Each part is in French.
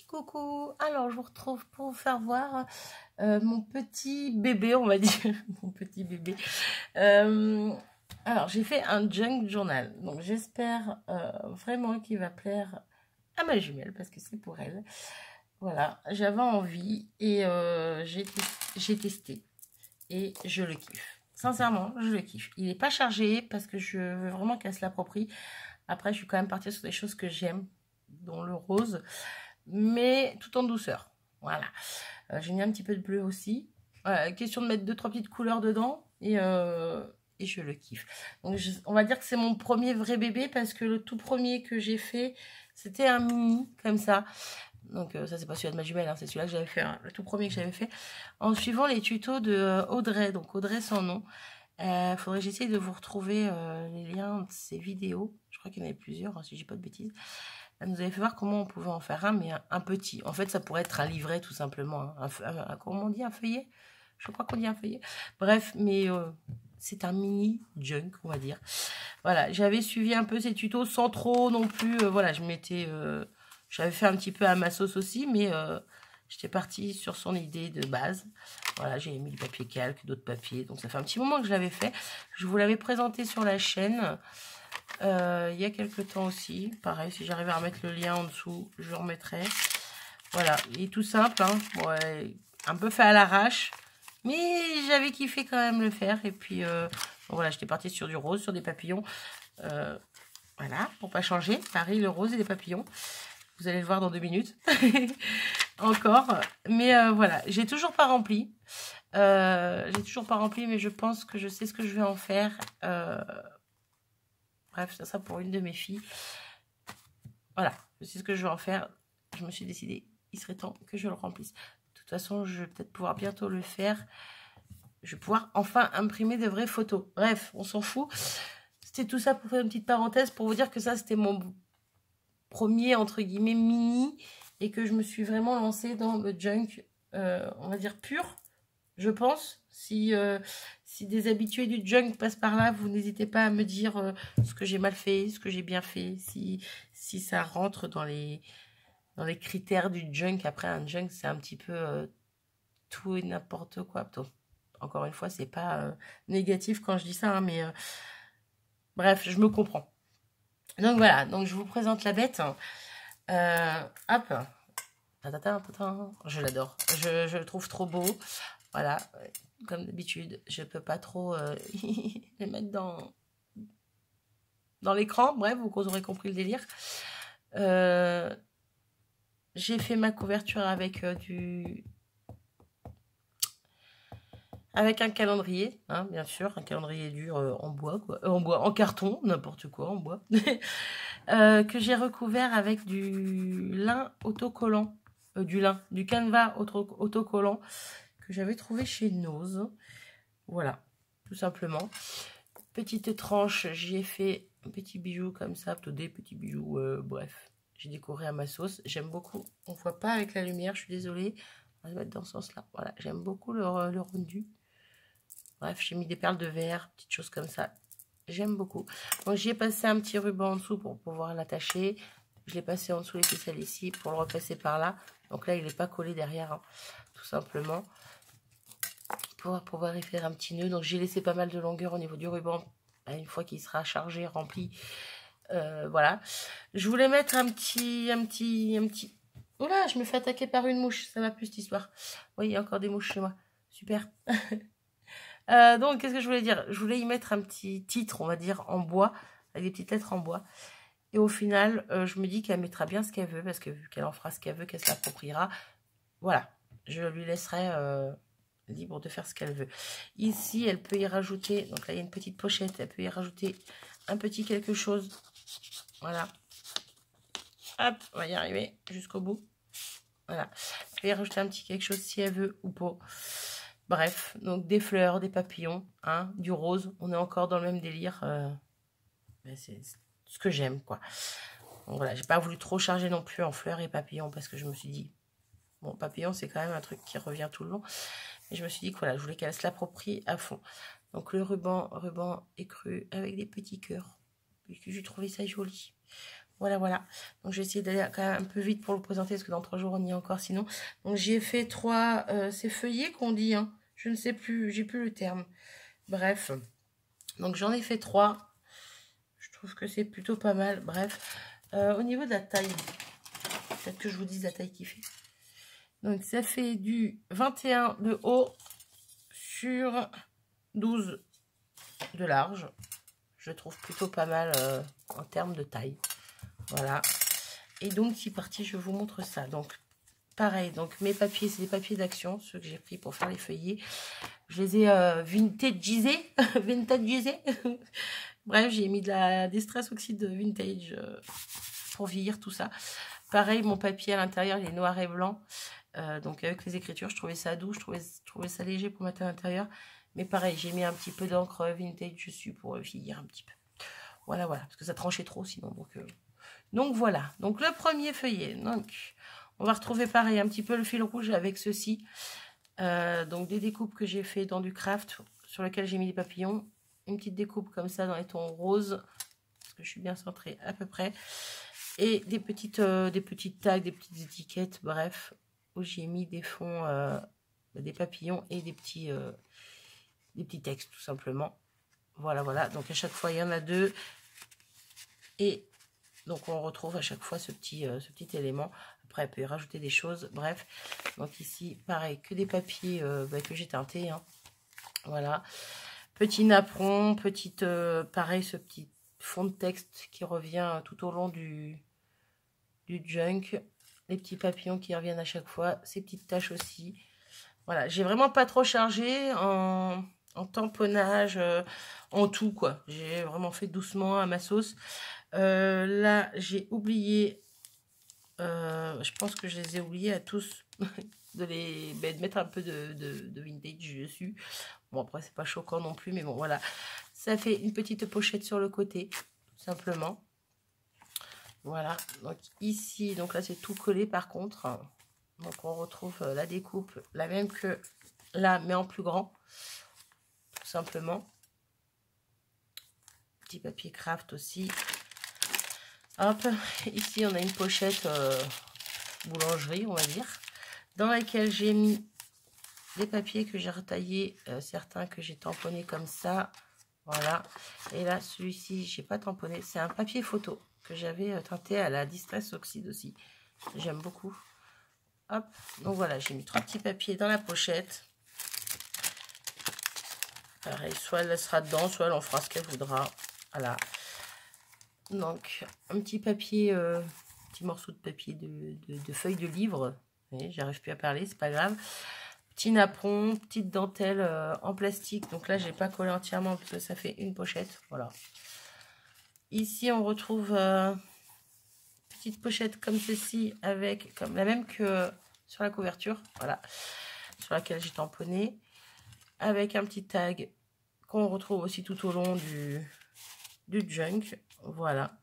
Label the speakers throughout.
Speaker 1: Coucou, alors je vous retrouve pour vous faire voir mon petit bébé, on va dire, mon petit bébé. Alors j'ai fait un junk journal, donc j'espère vraiment qu'il va plaire à ma jumelle parce que c'est pour elle. Voilà, j'avais envie et j'ai testé et je le kiffe. Sincèrement, je le kiffe. Il n'est pas chargé parce que je veux vraiment qu'elle se l'approprie. Après, je suis quand même partie sur des choses que j'aime, dont le rose, mais tout en douceur. Voilà. J'ai mis un petit peu de bleu aussi. Voilà, question de mettre 2-3 petites couleurs dedans et je le kiffe. Donc, on va dire que c'est mon premier vrai bébé parce que le tout premier que j'ai fait, c'était un mini comme ça. Donc ça c'est pas celui de ma jumelle, hein, c'est celui-là que j'avais fait, hein, le tout premier que j'avais fait, en suivant les tutos de Audrey, donc Audrey sans nom. Faudrait que j'essaye de vous retrouver les liens de ces vidéos. Je crois qu'il y en avait plusieurs, hein, si je dis pas de bêtises. Elle nous avait fait voir comment on pouvait en faire un, mais un petit. En fait, ça pourrait être un livret tout simplement. Hein. Comment on dit, un feuillet? Je crois qu'on dit un feuillet. Bref, mais c'est un mini junk, on va dire. Voilà, j'avais suivi un peu ces tutos sans trop non plus. Voilà, j'avais fait un petit peu à ma sauce aussi, mais j'étais partie sur son idée de base. Voilà, j'ai mis du papier calque, d'autres papiers. Donc ça fait un petit moment que je l'avais fait. Je vous l'avais présenté sur la chaîne il y a quelques temps aussi. Pareil, si j'arrive à remettre le lien en dessous, je le remettrai. Voilà, il est tout simple. Hein. Ouais, un peu fait à l'arrache. Mais j'avais kiffé quand même le faire. Et puis voilà, j'étais partie sur du rose, sur des papillons. Voilà, pour pas changer. Pareil, le rose et les papillons. Vous allez le voir dans 2 minutes. Encore. Mais voilà, j'ai toujours pas rempli. Mais je pense que je sais ce que je vais en faire. Bref, ça sera pour une de mes filles. Voilà, je sais ce que je vais en faire. Je me suis décidée, il serait temps que je le remplisse. De toute façon, je vais peut-être pouvoir bientôt le faire. Je vais pouvoir enfin imprimer de vraies photos. Bref, on s'en fout. C'était tout ça pour faire une petite parenthèse, pour vous dire que ça, c'était mon premier, entre guillemets, mini. Et que je me suis vraiment lancée dans le junk, on va dire pur, je pense. Si des habitués du junk passent par là, vous n'hésitez pas à me dire ce que j'ai mal fait, ce que j'ai bien fait, si ça rentre dans les critères du junk. Après, un junk, c'est un petit peu tout et n'importe quoi. Donc, encore une fois, c'est pas négatif quand je dis ça, hein, mais bref, je me comprends. Donc voilà, donc je vous présente la bête. Hop. Je l'adore. Je le trouve trop beau. Voilà, comme d'habitude, je peux pas trop les mettre dans l'écran. Bref, vous aurez compris le délire. J'ai fait ma couverture avec avec un calendrier, hein, bien sûr, un calendrier dur en bois, quoi. En carton, n'importe quoi, en bois, que j'ai recouvert avec du lin autocollant, du canevas autocollant que j'avais trouvé chez Nose. Voilà, tout simplement. Petite tranche, j'y ai fait un petit bijou comme ça, plutôt des petits bijoux, bref. J'ai décoré à ma sauce. J'aime beaucoup. On ne voit pas avec la lumière, je suis désolée. On va se mettre dans ce sens-là. Voilà, j'aime beaucoup le rendu. Bref, j'ai mis des perles de verre, petites choses comme ça. J'aime beaucoup. Donc, j'y ai passé un petit ruban en dessous pour pouvoir l'attacher. Je l'ai passé en dessous les ficelles ici pour le repasser par là. Donc là, il n'est pas collé derrière, hein, tout simplement. Pour pouvoir y faire un petit nœud. Donc, j'ai laissé pas mal de longueur au niveau du ruban. Une fois qu'il sera chargé, rempli. Voilà. Je voulais mettre un petit... Oula, je me fais attaquer par une mouche. Ça va plus cette histoire. Oui, il y a encore des mouches chez moi. Super. Donc, qu'est-ce que je voulais dire? Je voulais y mettre un petit titre, on va dire, en bois, avec des petites lettres en bois. Et au final, je me dis qu'elle mettra bien ce qu'elle veut, parce que vu qu'elle en fera ce qu'elle veut, qu'elle se l'appropriera, voilà, je lui laisserai libre de faire ce qu'elle veut. Ici, elle peut y rajouter, donc là, il y a une petite pochette, elle peut y rajouter un petit quelque chose. Voilà. Hop, on va y arriver jusqu'au bout. Voilà. Elle peut y rajouter un petit quelque chose si elle veut ou pas. Bref, donc des fleurs, des papillons, hein, du rose. On est encore dans le même délire. C'est ce que j'aime, quoi. Donc voilà, j'ai pas voulu trop charger non plus en fleurs et papillons parce que je me suis dit, bon, papillon, c'est quand même un truc qui revient tout le long. Et je me suis dit que voilà, je voulais qu'elle se l'approprie à fond. Donc le ruban écru avec des petits cœurs. Puisque j'ai trouvé ça joli. Voilà, voilà. Donc, je vais essayer d'aller quand même un peu vite pour le présenter, parce que dans 3 jours, on y est encore sinon. Donc, j'ai fait 3... c'est feuillé qu'on dit, hein. Je ne sais plus, j'ai plus le terme. Bref. Donc, j'en ai fait 3. Je trouve que c'est plutôt pas mal. Bref. Au niveau de la taille, peut-être que je vous dise la taille qu'il fait. Donc, ça fait du 21 de haut sur 12 de large. Je trouve plutôt pas mal en termes de taille. Voilà. Et donc, c'est parti, je vous montre ça. Donc, pareil, donc mes papiers, c'est des papiers d'action, ceux que j'ai pris pour faire les feuillets. Je les ai vintagisés. Vintagisés. Bref, j'ai mis de la Distress Oxide Vintage pour vieillir tout ça. Pareil, mon papier à l'intérieur, il est noir et blanc. Donc, avec les écritures, je trouvais ça doux, je trouvais ça léger pour mettre à l'intérieur. Mais pareil, j'ai mis un petit peu d'encre vintage dessus pour vieillir un petit peu. Voilà, voilà, parce que ça tranchait trop sinon. Donc voilà, donc le premier feuillet. Donc, on va retrouver pareil un petit peu le fil rouge avec ceci. Donc des découpes que j'ai fait dans du craft sur lequel j'ai mis des papillons. Une petite découpe comme ça dans les tons roses, parce que je suis bien centrée à peu près. Et des petites tags, des petites étiquettes, bref, où j'ai mis des fonds, des papillons et des petits textes tout simplement. Voilà, voilà. Donc à chaque fois, il y en a 2. Et donc on retrouve à chaque fois ce petit élément. Après, elle peut y rajouter des choses. Bref, donc ici, pareil, que des papiers que j'ai teintés. Hein. Voilà. Petit napperon, pareil, ce petit fond de texte qui revient tout au long du junk. Les petits papillons qui reviennent à chaque fois. Ces petites taches aussi. Voilà, j'ai vraiment pas trop chargé en tamponnage, en tout, quoi. J'ai vraiment fait doucement à ma sauce. Là, j'ai oublié, je pense que je les ai oubliés à tous, de mettre un peu de vintage dessus. Bon, après, c'est pas choquant non plus, mais bon, voilà. Ça fait une petite pochette sur le côté, tout simplement. Voilà, donc ici, donc là, c'est tout collé par contre. Donc, on retrouve la découpe, la même que là, mais en plus grand, tout simplement. Petit papier craft aussi. Hop, ici on a une pochette boulangerie, on va dire, dans laquelle j'ai mis des papiers que j'ai retaillés, certains que j'ai tamponnés comme ça, voilà. Et là, celui-ci, j'ai pas tamponné, c'est un papier photo que j'avais teinté à la Distress Oxide aussi. J'aime beaucoup. Hop, donc voilà, j'ai mis 3 petits papiers dans la pochette. Pareil, soit elle laissera dedans, soit elle en fera ce qu'elle voudra. Voilà. Donc, un petit papier, petit morceau de papier de feuille de livre. J'arrive plus à parler, c'est pas grave. Petit napperon, petite dentelle en plastique. Donc là, j'ai pas collé entièrement parce que ça fait une pochette. Voilà. Ici, on retrouve petite pochette comme ceci, avec comme la même que sur la couverture. Voilà. Sur laquelle j'ai tamponné. Avec un petit tag qu'on retrouve aussi tout au long du junk. Voilà.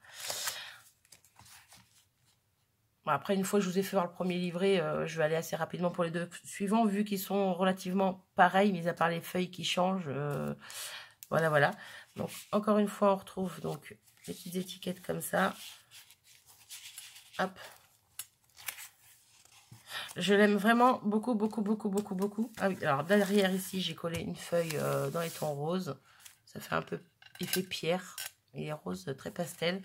Speaker 1: Bon, après, une fois que je vous ai fait voir le premier livret, je vais aller assez rapidement pour les 2 suivants, vu qu'ils sont relativement pareils, mis à part les feuilles qui changent. Voilà, voilà. Donc, encore une fois, on retrouve donc les petites étiquettes comme ça. Hop. Je l'aime vraiment beaucoup, beaucoup, beaucoup, beaucoup, beaucoup. Ah oui, alors derrière ici, j'ai collé une feuille dans les tons roses. Ça fait un peu effet pierre. Et rose très pastel.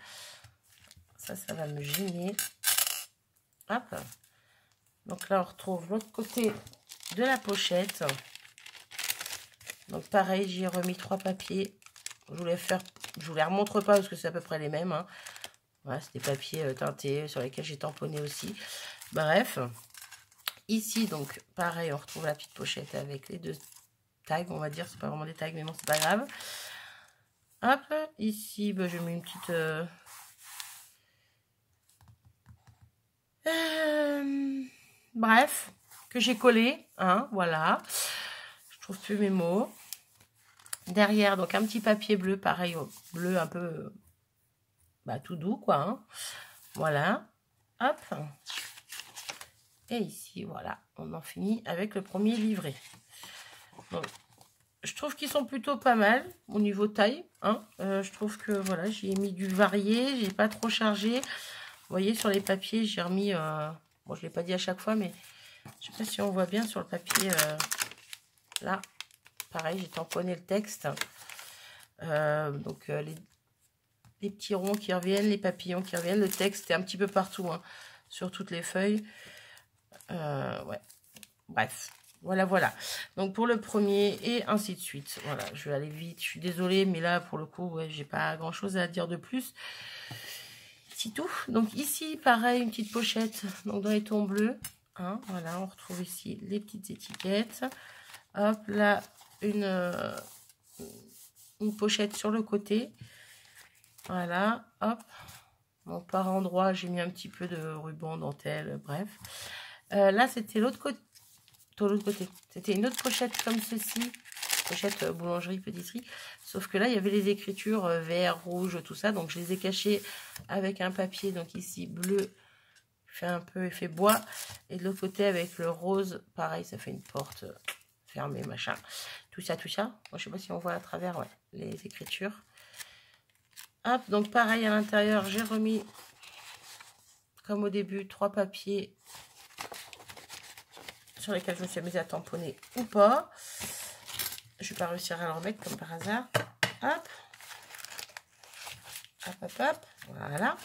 Speaker 1: Ça va me gêner. Hop. Donc là, on retrouve l'autre côté de la pochette. Donc pareil, j'ai remis 3 papiers. Je vous les remontre pas parce que c'est à peu près les mêmes. Hein. Voilà, c'est des papiers teintés sur lesquels j'ai tamponné aussi. Bref. Ici, donc, pareil, on retrouve la petite pochette avec les 2 tags, on va dire. C'est pas vraiment des tags, mais bon, c'est pas grave. Hop, ici, bah, je mets une petite... bref, que j'ai collé, hein, voilà. Je trouve plus mes mots. Derrière, donc, un petit papier bleu, pareil, bleu un peu... bah, tout doux, quoi. Hein. Voilà. Hop. Et ici, voilà, on en finit avec le premier livret. Donc, je trouve qu'ils sont plutôt pas mal au niveau taille. Hein. Je trouve que voilà, j'ai mis du varié, j'ai pas trop chargé. Vous voyez, sur les papiers, j'ai remis... bon, je ne l'ai pas dit à chaque fois, mais je sais pas si on voit bien sur le papier. Là, pareil, j'ai tamponné le texte. Donc, les petits ronds qui reviennent, les papillons qui reviennent. Le texte est un petit peu partout, hein, sur toutes les feuilles. Ouais, bref. Voilà, voilà. Donc, pour le premier, et ainsi de suite. Voilà, je vais aller vite. Je suis désolée, mais là, pour le coup, ouais, j'ai pas grand-chose à dire de plus. C'est tout. Donc, ici, pareil, une petite pochette. Donc, dans les tons bleus. Hein, voilà, on retrouve ici les petites étiquettes. Hop, là, une pochette sur le côté. Voilà, hop. Bon, par endroit, j'ai mis un petit peu de ruban, dentelle, bref. Là, c'était l'autre côté. C'était une autre pochette comme ceci. Pochette boulangerie, pâtisserie. Sauf que là, il y avait les écritures vert, rouge, tout ça. Donc, je les ai cachées avec un papier. Donc, ici, bleu. Fait un peu effet bois. Et de l'autre côté, avec le rose, pareil, ça fait une porte fermée, machin. Tout ça, tout ça. Moi, je sais pas si on voit à travers, ouais, les écritures. Hop, donc pareil à l'intérieur, j'ai remis, comme au début, 3 papiers sur lesquels je me suis amusée à tamponner ou pas. Je vais pas réussir à le remettre comme par hasard. Hop. Hop, hop, hop. Voilà.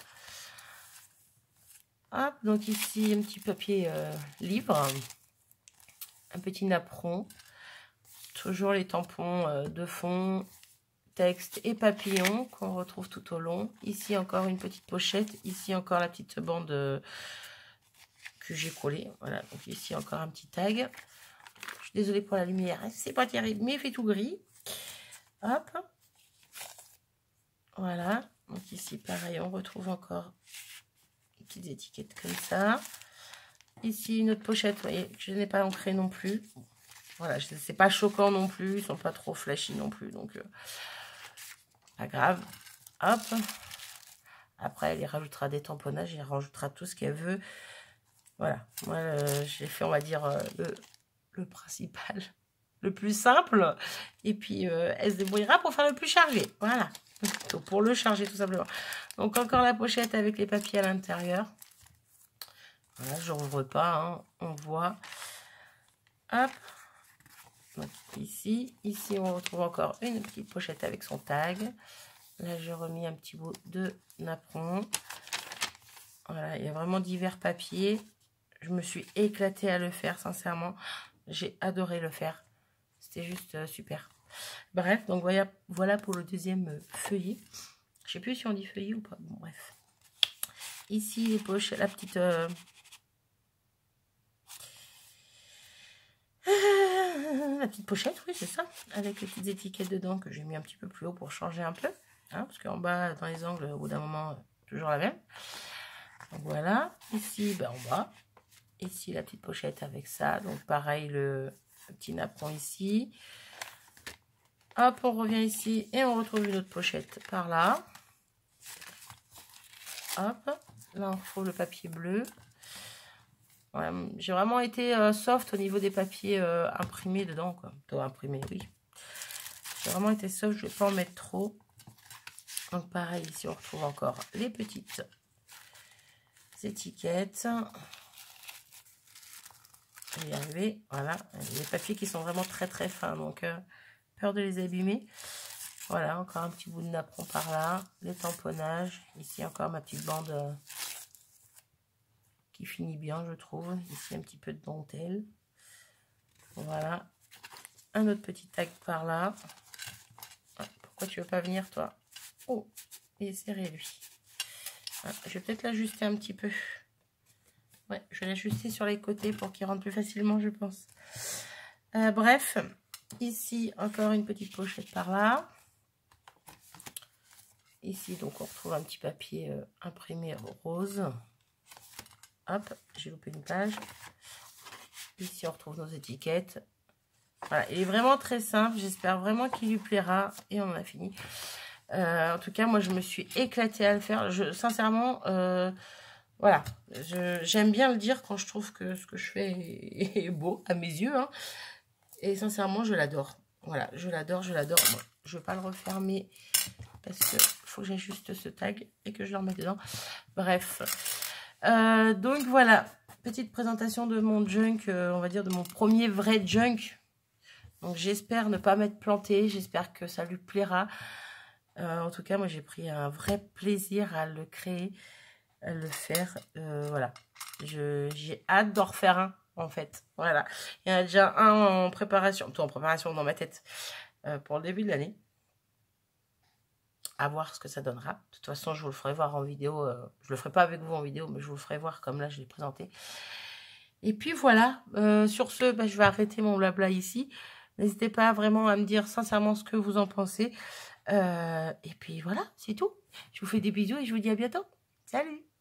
Speaker 1: Hop, donc ici, un petit papier libre. Un petit napperon. Toujours les tampons de fond, texte et papillon qu'on retrouve tout au long. Ici, encore une petite pochette. Ici, encore la petite bande que j'ai collée. Voilà, donc ici, encore un petit tag. Je suis désolée pour la lumière, c'est pas terrible, mais il fait tout gris. Hop. Voilà. Donc ici, pareil, on retrouve encore des petites étiquettes comme ça. Ici, une autre pochette, vous voyez, je n'ai pas ancré non plus. Voilà, c'est pas choquant non plus, ils sont pas trop flashy non plus, donc pas grave. Hop. Après, elle y rajoutera des tamponnages, elle rajoutera tout ce qu'elle veut. Voilà, moi j'ai fait, on va dire, le principal, le plus simple. Et puis, elle se débrouillera pour faire le plus chargé. Voilà, donc, pour le charger tout simplement. Donc, encore la pochette avec les papiers à l'intérieur. Voilà, je n'ouvre pas, hein, on voit. Hop. Donc, ici, on retrouve encore une petite pochette avec son tag. Là, j'ai remis un petit bout de napperon. Voilà, il y a vraiment divers papiers. Je me suis éclatée à le faire, sincèrement. J'ai adoré le faire. C'était juste super. Bref, donc voilà pour le deuxième feuillet. Je sais plus si on dit feuillet ou pas. Bon, bref. Ici, les poches, la petite... la petite pochette, oui, c'est ça. Avec les petites étiquettes dedans que j'ai mis un petit peu plus haut pour changer un peu. Hein, parce qu'en bas, dans les angles, au bout d'un moment, toujours la même. Donc voilà. Ici, ben, en bas. Ici, la petite pochette avec ça. Donc, pareil, le petit napperon ici. Hop, on revient ici et on retrouve une autre pochette par là. Hop. Là, on retrouve le papier bleu. Ouais, j'ai vraiment été soft au niveau des papiers imprimés dedans, quoi. Imprimés, oui. J'ai vraiment été soft, je ne vais pas en mettre trop. Donc, pareil, ici, on retrouve encore les petites étiquettes. Je vais y arriver. Voilà, les papiers qui sont vraiment très très fins, donc peur de les abîmer. Voilà, encore un petit bout de napperon par là, les tamponnages. Ici encore ma petite bande qui finit bien, je trouve. Ici un petit peu de dentelle. Voilà, un autre petit tag par là. Ah, pourquoi tu veux pas venir, toi? Oh, il est serré lui. Ah, je vais peut-être l'ajuster un petit peu. Ouais, je vais l'ajuster sur les côtés pour qu'il rentre plus facilement, je pense. Bref, ici, encore une petite pochette par là. Ici, donc, on retrouve un petit papier imprimé rose. Hop, j'ai loupé une page. Ici, on retrouve nos étiquettes. Voilà, il est vraiment très simple. J'espère vraiment qu'il lui plaira. Et on en a fini. En tout cas, moi, je me suis éclatée à le faire. Sincèrement... voilà, j'aime bien le dire quand je trouve que ce que je fais est beau à mes yeux. Hein. Et sincèrement, je l'adore. Voilà, je l'adore, je l'adore. Bon, je ne vais pas le refermer parce que faut que j'ajuste ce tag et que je le remette dedans. Bref. Donc voilà, petite présentation de mon junk, on va dire de mon premier vrai junk. Donc j'espère ne pas m'être plantée, j'espère que ça lui plaira. En tout cas, moi j'ai pris un vrai plaisir à le créer, à le faire. Voilà, j'ai hâte d'en refaire un. En fait, voilà. Il y en a déjà un en préparation, tout en préparation dans ma tête pour le début de l'année. À voir ce que ça donnera. De toute façon, je vous le ferai voir en vidéo. Je le ferai pas avec vous en vidéo, mais je vous le ferai voir comme là, je l'ai présenté. Et puis voilà. Sur ce, bah, je vais arrêter mon blabla ici. N'hésitez pas vraiment à me dire sincèrement ce que vous en pensez. Et puis voilà, c'est tout. Je vous fais des bisous et je vous dis à bientôt. Salut!